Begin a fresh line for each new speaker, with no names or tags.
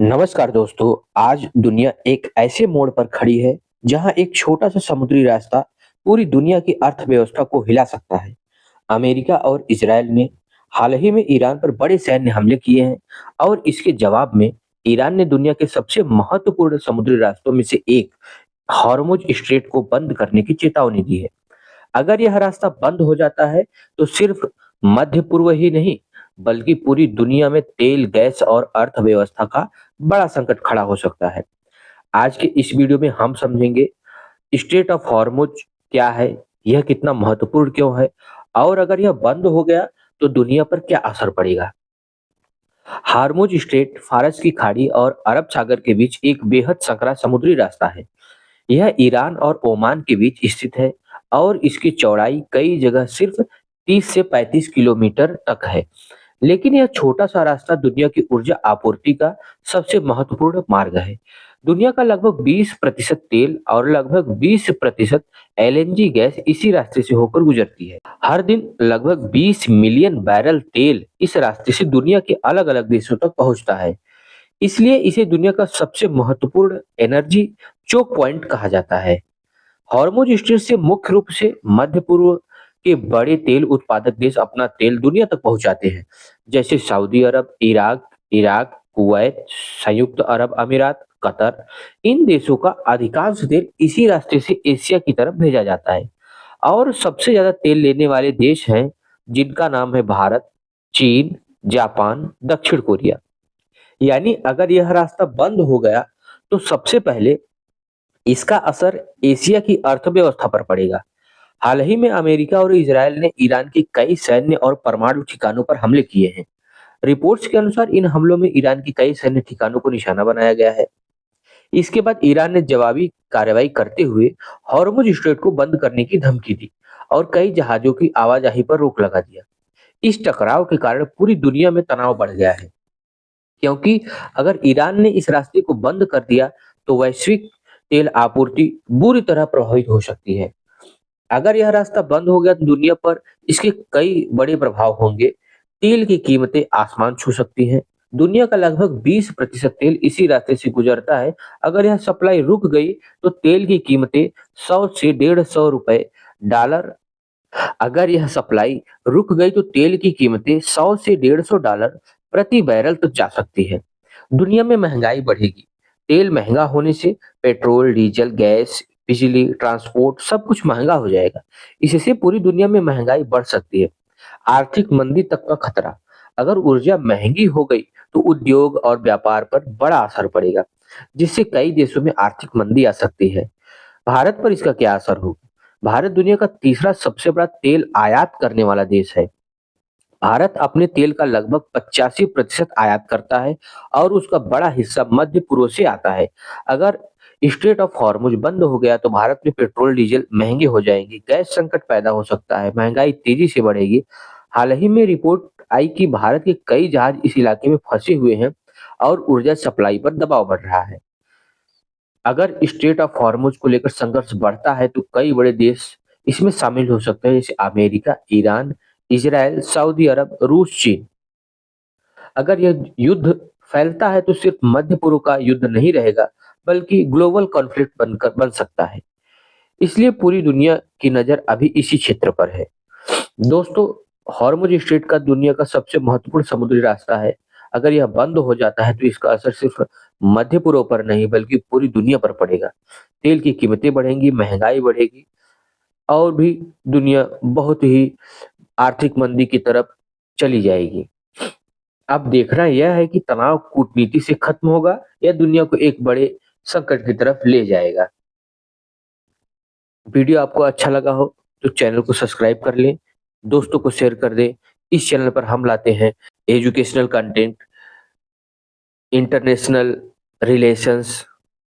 नमस्कार दोस्तों। आज दुनिया एक ऐसे मोड़ पर खड़ी है जहां एक छोटा सा समुद्री रास्ता पूरी दुनिया की अर्थव्यवस्था को हिला सकता है। अमेरिका और इजराइल ने हाल ही में ईरान पर बड़े सैन्य हमले किए हैं और इसके जवाब में ईरान ने दुनिया के सबसे महत्वपूर्ण समुद्री रास्तों में से एक हॉर्मुज स्ट्रेट को बंद करने की चेतावनी दी है। अगर यह रास्ता बंद हो जाता है तो सिर्फ मध्य पूर्व ही नहीं बल्कि पूरी दुनिया में तेल, गैस और अर्थव्यवस्था का बड़ा संकट खड़ा हो सकता है। आज के इस वीडियो में हम समझेंगे स्ट्रेट ऑफ हॉर्मुज क्या है, यह कितना महत्वपूर्ण क्यों है और अगर यह बंद हो गया तो दुनिया पर क्या असर पड़ेगा। हार्मुज स्ट्रेट फारस की खाड़ी और अरब सागर के बीच एक बेहद संकरा समुद्री रास्ता है। यह ईरान और ओमान के बीच स्थित है और इसकी चौड़ाई कई जगह सिर्फ 30 से 35 किलोमीटर तक है। लेकिन यह छोटा सा रास्ता दुनिया की ऊर्जा आपूर्ति का सबसे महत्वपूर्ण मार्ग है। दुनिया का लगभग 20% तेल और लगभग 20% एलएनजी गैस इसी रास्ते से होकर गुजरती है। हर दिन लगभग 20 मिलियन बैरल तेल इस रास्ते से दुनिया के अलग अलग देशों तक पहुंचता है। इसलिए इसे दुनिया का सबसे महत्वपूर्ण एनर्जी चोक पॉइंट कहा जाता है। हॉर्मुज स्ट्रेट से मुख्य रूप से मध्य पूर्व के बड़े तेल उत्पादक देश अपना तेल दुनिया तक पहुंचाते हैं, जैसे सऊदी अरब, इराक, कुवैत, संयुक्त अरब अमीरात, कतर। इन देशों का अधिकांश तेल इसी रास्ते से एशिया की तरफ भेजा जाता है और सबसे ज्यादा तेल लेने वाले देश हैं जिनका नाम है भारत, चीन, जापान, दक्षिण कोरिया। यानी अगर यह रास्ता बंद हो गया तो सबसे पहले इसका असर एशिया की अर्थव्यवस्था पर पड़ेगा। हाल ही में अमेरिका और इजरायल ने ईरान के कई सैन्य और परमाणु ठिकानों पर हमले किए हैं। रिपोर्ट्स के अनुसार इन हमलों में ईरान के कई सैन्य ठिकानों को निशाना बनाया गया है। इसके बाद ईरान ने जवाबी कार्रवाई करते हुए हॉर्मुज स्ट्रेट को बंद करने की धमकी दी और कई जहाजों की आवाजाही पर रोक लगा दिया। इस टकराव के कारण पूरी दुनिया में तनाव बढ़ गया है, क्योंकि अगर ईरान ने इस रास्ते को बंद कर दिया तो वैश्विक तेल आपूर्ति बुरी तरह प्रभावित हो सकती है। अगर यह रास्ता बंद हो गया तो दुनिया पर इसके कई बड़े प्रभाव होंगे। तेल की कीमतें आसमान छू सकती हैं। दुनिया का लगभग 20% तेल इसी रास्ते से गुजरता है। अगर यह सप्लाई रुक गई तो तेल की कीमतें 100 से 150 रुपए डॉलर अगर यह सप्लाई रुक गई तो तेल की कीमतें 100 से 150 डॉलर प्रति बैरल तक जा सकती है। दुनिया में महंगाई बढ़ेगी। तेल महंगा होने से पेट्रोल, डीजल, गैस, बिजली, ट्रांसपोर्ट सब कुछ महंगा हो जाएगा। इससे पूरी दुनिया में महंगाई बढ़ सकती है। आर्थिक मंदी तक का खतरा। अगर ऊर्जा महंगी हो गई तो उद्योग और व्यापार पर बड़ा असर पड़ेगा, जिससे कई देशों में आर्थिक मंदी आ सकती है। भारत पर इसका क्या असर होगा? भारत दुनिया का तीसरा सबसे बड़ा तेल आयात करने वाला देश है। भारत अपने तेल का लगभग 85% आयात करता है और उसका बड़ा हिस्सा मध्य पूर्व से आता है। अगर स्ट्रेट ऑफ हॉर्मुज बंद हो गया तो भारत में पेट्रोल, डीजल महंगे हो जाएंगे, गैस संकट पैदा हो सकता है, महंगाई तेजी से बढ़ेगी। हाल ही में रिपोर्ट आई कि भारत के कई जहाज इस इलाके में फंसे हुए हैं और ऊर्जा सप्लाई पर दबाव बढ़ रहा है। अगर स्ट्रेट ऑफ हॉर्मुज को लेकर संघर्ष बढ़ता है तो कई बड़े देश इसमें शामिल हो सकते हैं, जैसे अमेरिका, ईरान, इजराइल, सऊदी अरब, रूस, चीन। अगर यह युद्ध फैलता है तो सिर्फ मध्य पूर्व का युद्ध नहीं रहेगा बल्कि ग्लोबल कॉन्फ्लिक्ट बन सकता है। इसलिए पूरी दुनिया की नजर अभी इसी क्षेत्र पर है। दोस्तों, हॉर्मुज स्ट्रेट का दुनिया का सबसे महत्वपूर्ण समुद्री रास्ता है। अगर यह बंद हो जाता है तो इसका असर सिर्फ मध्य पूर्व पर नहीं बल्कि पूरी दुनिया पर पड़ेगा। तेल की कीमतें बढ़ेंगी, महंगाई बढ़ेगी और भी दुनिया बहुत ही आर्थिक मंदी की तरफ चली जाएगी। अब देखना यह है कि तनाव कूटनीति से खत्म होगा या दुनिया को एक बड़े संकट की तरफ ले जाएगा। वीडियो आपको अच्छा लगा हो तो चैनल को सब्सक्राइब कर लें, दोस्तों को शेयर कर दें। इस चैनल पर हम लाते हैं एजुकेशनल कंटेंट, इंटरनेशनल रिलेशंस,